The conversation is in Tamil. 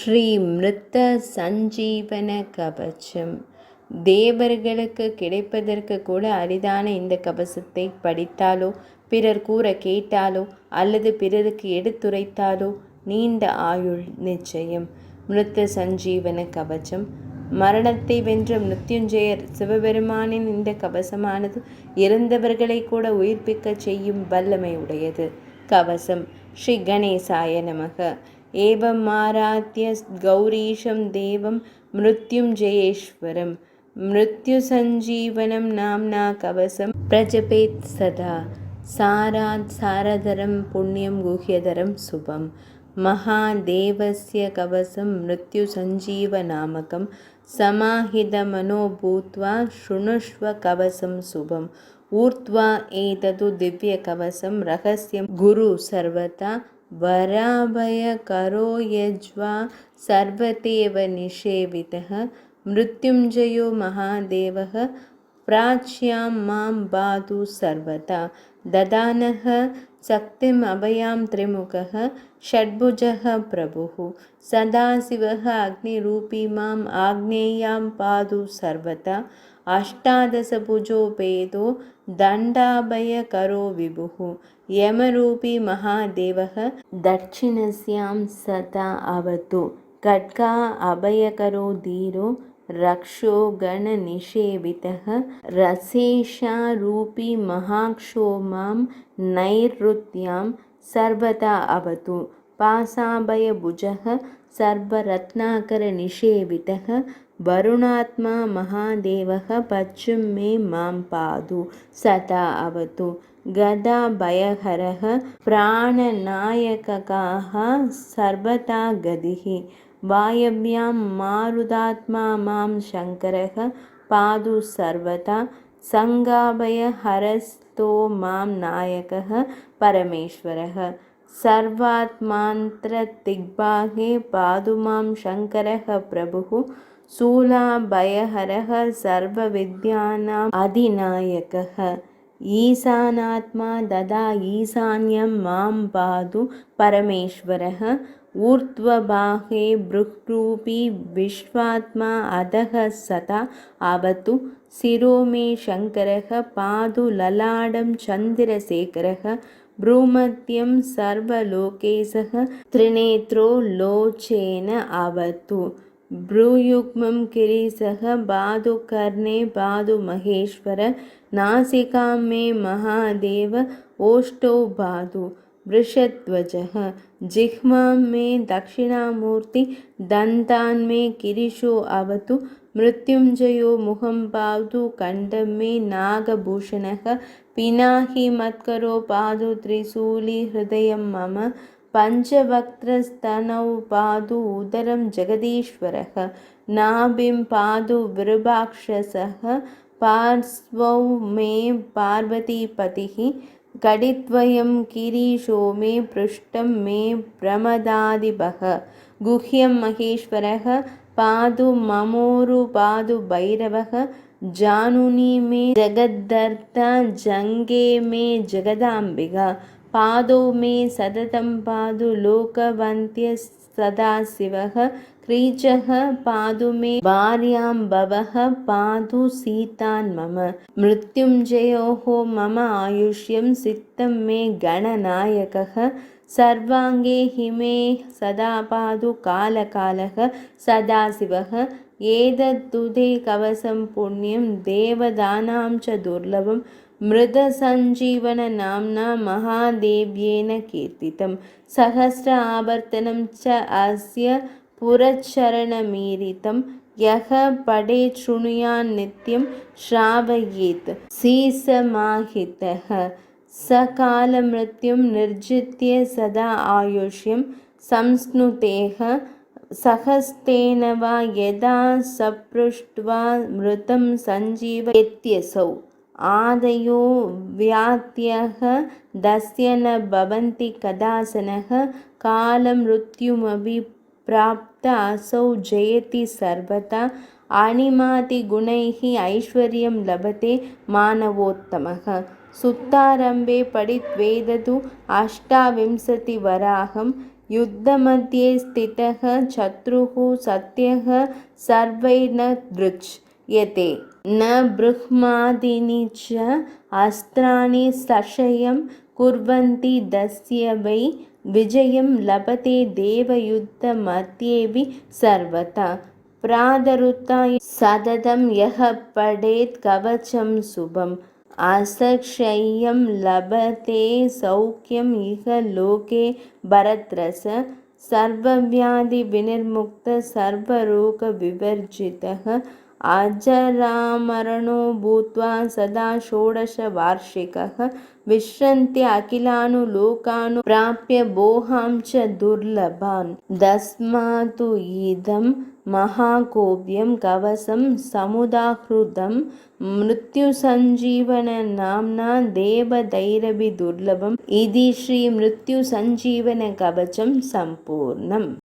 ஸ்ரீ மிருத்த சஞ்சீவன கவசம். தேவர்களுக்கு கிடைப்பதற்கு கூட அரிதான இந்த கவசத்தை படித்தாலோ, பிறர் கூற கேட்டாலோ, அல்லது பிறருக்கு எடுத்துரைத்தாலோ நீண்ட ஆயுள் நிச்சயம். மிருத்த சஞ்சீவன கவசம். மரணத்தை வென்ற மிருத்யுஞ்சயர் சிவபெருமானின் இந்த கவசமானது இறந்தவர்களை கூட உயிர்ப்பிக்க செய்யும் வல்லமை உடையது. கவசம். ஸ்ரீ கணேசாய நமக. ஏவம் ஆராத்ய கௌரீஷம் தேவம் மிருத்யுஞ்சயேஸ்வரம் மிருத்யுசஞ்சீவனம் நாம்னா கவசம் பிரஜபேத் சதா. சாராத் சாரதரம் புண்ணியம் குஹ்யதரம் சுபம். மகாதேவஸ்ய கவசம் மிருத்யுசஞ்சீவநாமகம் சமாஹிதமனோ பூத்வா ஸ்ருணுஷ்வ கவசம் சுபம். ஊர்த்வா ஏதது திவ்ய கவசம் ரகசியம் குரு சர்வதா வராபய கரோ யஜ்வா சர்வதேவ நிஷேவிதः மிருத்யுஞ்சயோ மகாதேவः பிராச்யாம் மாம் பாது சர்வதா. ததானः சக்திம் அபயாம் திரிமுகः ஷட்புஜः பிரபுः சதாசிவः அக்னிரூபி மாம் ஆக்னேயாம் பாது சர்வதா. அஷ்டாதசபுஜோ பேதோ தண்டாபய கரோ விபுः யமரூபி மகாதேவः தட்சிணஸ்யாம் சதா அவது. கட்கா அபயகரோ தீரோ ரக்ஷோ கண நிஷேவிதः ரசேஷாரூபி மகாக்ஷோ மாம் நைருத்யாம் சர்வதா அவது. பாசாபய புஜः சர்வரத்னாகர நிஷேவிதः வருணாத்மா மகாதேவः பச்சும் மே மாம் பாது சதா அவது. கதா பயஹரः பிராணநாயககாः சர்வதா கதிः வாயவ்யாம் மாருதாத்மா மாம் சங்கரः பாது சர்வதா. சங்காபய ஹரஸ்தோ மாம் நாயகः பரமேஸ்வரः சர்வாத்மாந்த்ர திக்பாகே பாது மாம் சங்கரः பிரபுः சூலாபயஹரः சர்வவித்யானாம் அதிநாயகः ஈசானாத்மா ததா ஈசான்யம் மாம் பாது பரமேஸ்வரः ஊர்த்வபாகே ப்ருஹ்ரூபி விஸ்வாத்மா அதः சதா அவது. சிரோ மே சங்கரः பாது லலாடம் சந்திரசேகரः ப்ரூமத்யம் சர்வலோகேசः த்ரிநேத்ரோ லோச்சேன அவது. ப்ரூயுக்மம் கிரீசः பாது கர்ணே பாது மகேஸ்வர நாசிகாம் மே மகாதேவ ஓஷ்டோ பாது. वृषध्वजः जिह्वां मे दक्षिणामूर्ति दन्तान् मे किरीशो अवतु. मृत्युञ्जयो मुखं पातु कण्ठं मे नागभूषणः पिनाहि मत्करो पातु त्रिशूली हृदयं मम. पञ्चवक्त्रस्तनौ पातु उदरं जगदीश्वरः नाभिं पातु विरूपाक्षसः पार्श्वौ मे पार्वतीपतिः. कडिद्वयं किरीशो मे पृष्ठं मे प्रमदादिभः गुह्यं महेश्वरः पादु ममोरु पादु भैरवः जानुनी मे जगद्धर्ता जङ्गे मे जगदाम्बिका पादौ मे सततं पादु लोकवन्त्य सदाशिवः क्रीचः पादु मे भार्यां भवः पादु सीतान् मम. मृत्युञ्जयोः मम आयुष्यं सिद्धं मे गणनायकः सर्वाङ्गे हिमे सदा पादु कालकालः सदाशिवः. एतद्दुते कवसं पुण्यं देवदानां च दुर्लभं मृतसञ्जीवन नाम्ना महादेव्येन कीर्तितं. सहस्र आवर्तनं च अस्य पुरच्चरणमीरितं यः पठेत् शृणुयान् नित्यं श्रावयेत् सीसमाहितः. सकालमृत्युं निर्जित्य सदा आयुष्यं संस्नुतेः सहस्तेन वा यदा सपृष्ट्वा मृतं सञ्जीवयत्यसौ. आदयो व्यात्यः दस्य न भवन्ति कदासनः कालमृत्युमपि प्राप्त असौ जयति सर्वथा. अणिमाति गुणैः ऐश्वर्यं लभते मानवोत्तमः. सुत्तारम्भे पठित्वेदतु अष्टाविंशतिवराहं युद्धमध्ये स्थितः शत्रुः सत्यः सर्वैर्न दृच्यते न ब्रह्मादीनि च अस्त्राणि संशयं कुर्वन्ति तस्य वै विजयं लभते देवयुद्धमध्येऽपि सर्वथा प्रादरुत्थाय सततं यः पठेत् कवचं शुभम् असक्षय्यं लभते सौख्यम् इह लोके भरद्रस सर्वव्याधिविनिर्मुक्तः सर्वरोगविवर्जितः अजरामरणो भूत्वा सदा षोडशवार्षिकः विश्रन्त्य अखिलानु लोकानु प्राप्य भोगां च दुर्लभान् तस्मात् इदं महाकोव्यं कवचं समुदाहृतं मृत्युसञ्जीवननाम्ना देवदैरपि दुर्लभम् इति श्रीमृत्युसञ्जीवनकवचं सम्पूर्णम्।